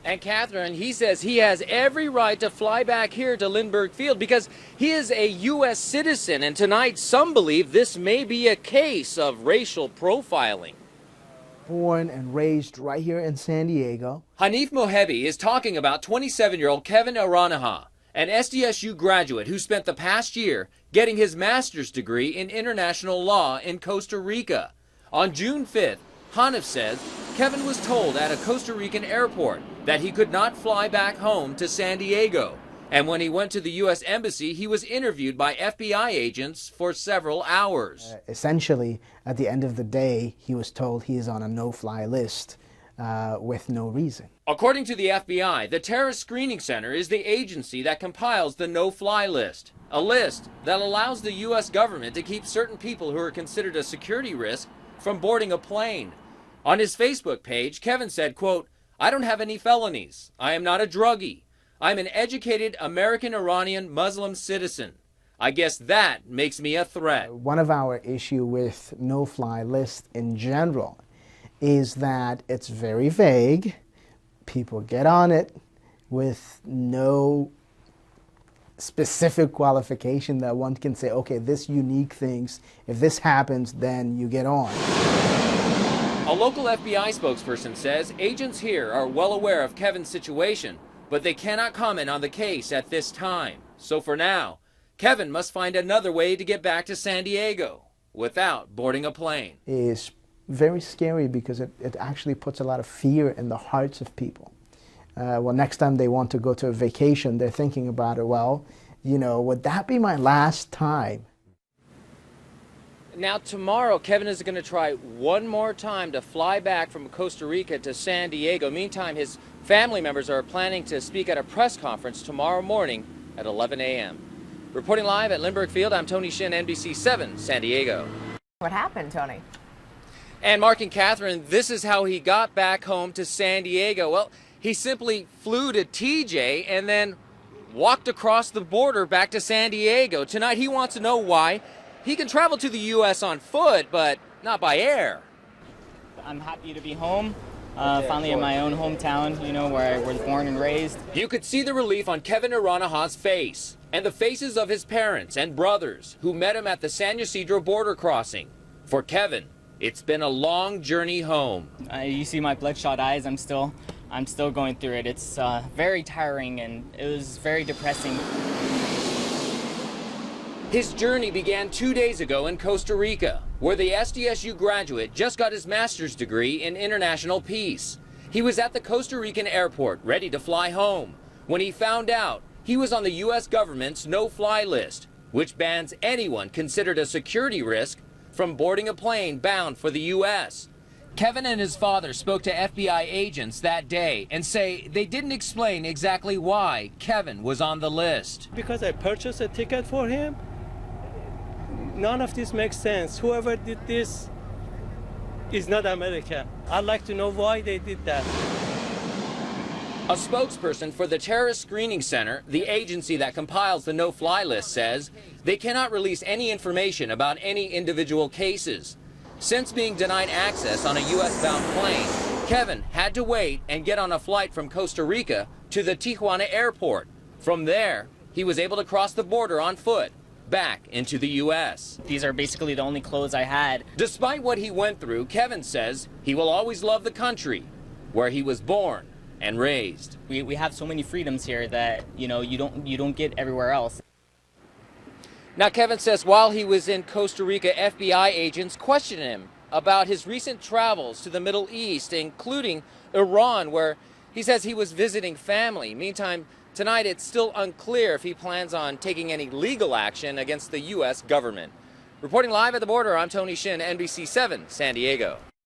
And Catherine, he says he has every right to fly back here to Lindbergh Field because he is a U.S. citizen, and tonight some believe this may be a case of racial profiling. Born and raised right here in San Diego. Hanif Mohebi is talking about 27-year-old Kavon Iraniha, an SDSU graduate who spent the past year getting his master's degree in international law in Costa Rica. On June 5th, Hanif says Kevin was told at a Costa Rican airport that he could not fly back home to San Diego. And when he went to the U.S. Embassy, he was interviewed by FBI agents for several hours. Essentially, at the end of the day, he was told he is on a no-fly list with no reason. According to the FBI, the Terrorist Screening Center is the agency that compiles the no-fly list, a list that allows the U.S. government to keep certain people who are considered a security risk from boarding a plane. On his Facebook page, Kevin said, quote, "I don't have any felonies. I am not a druggie. I'm an educated American Iranian Muslim citizen. I guess that makes me a threat." One of our issue with no-fly list in general is that it's very vague. People get on it with no specific qualification that one can say, okay, this unique things, if this happens, then you get on. A local FBI spokesperson says agents here are well aware of Kevin's situation, but they cannot comment on the case at this time. So for now, Kevin must find another way to get back to San Diego without boarding a plane. It's very scary because it actually puts a lot of fear in the hearts of people. Well, next time they want to go to a vacation, they're thinking about it, well, you know, would that be my last time? Now tomorrow, Kevin is going to try one more time to fly back from Costa Rica to San Diego. Meantime, his family members are planning to speak at a press conference tomorrow morning at 11 a.m. Reporting live at Lindbergh Field, I'm Tony Shin, NBC 7, San Diego. What happened, Tony? And Mark and Catherine, this is how he got back home to San Diego. Well, he simply flew to TJ and then walked across the border back to San Diego. Tonight, he wants to know why he can travel to the U.S. on foot, but not by air. I'm happy to be home, finally in my own hometown, you know, where I was born and raised. You could see the relief on Kavon Iraniha's face and the faces of his parents and brothers who met him at the San Ysidro border crossing. For Kevin, it's been a long journey home. You see my bloodshot eyes, I'm still going through it. It's very tiring and it was very depressing. His journey began 2 days ago in Costa Rica, where the SDSU graduate just got his master's degree in international peace. He was at the Costa Rican airport ready to fly home when he found out he was on the U.S. government's no-fly list, which bans anyone considered a security risk from boarding a plane bound for the U.S. Kevin and his father spoke to FBI agents that day and say they didn't explain exactly why Kevin was on the list. Because I purchased a ticket for him, none of this makes sense. Whoever did this is not American. I'd like to know why they did that. A spokesperson for the Terrorist Screening Center, the agency that compiles the no-fly list, says they cannot release any information about any individual cases. Since being denied access on a U.S.-bound plane, Kevin had to wait and get on a flight from Costa Rica to the Tijuana airport. From there, he was able to cross the border on foot back into the U.S. These are basically the only clothes I had. Despite what he went through, Kevin says he will always love the country where he was born and raised. We have so many freedoms here that, you know, you don't get everywhere else. Now, Kevin says while he was in Costa Rica, FBI agents questioned him about his recent travels to the Middle East, including Iran, where he says he was visiting family. Meantime, tonight it's still unclear if he plans on taking any legal action against the U.S. government. Reporting live at the border, I'm Tony Shin, NBC 7, San Diego.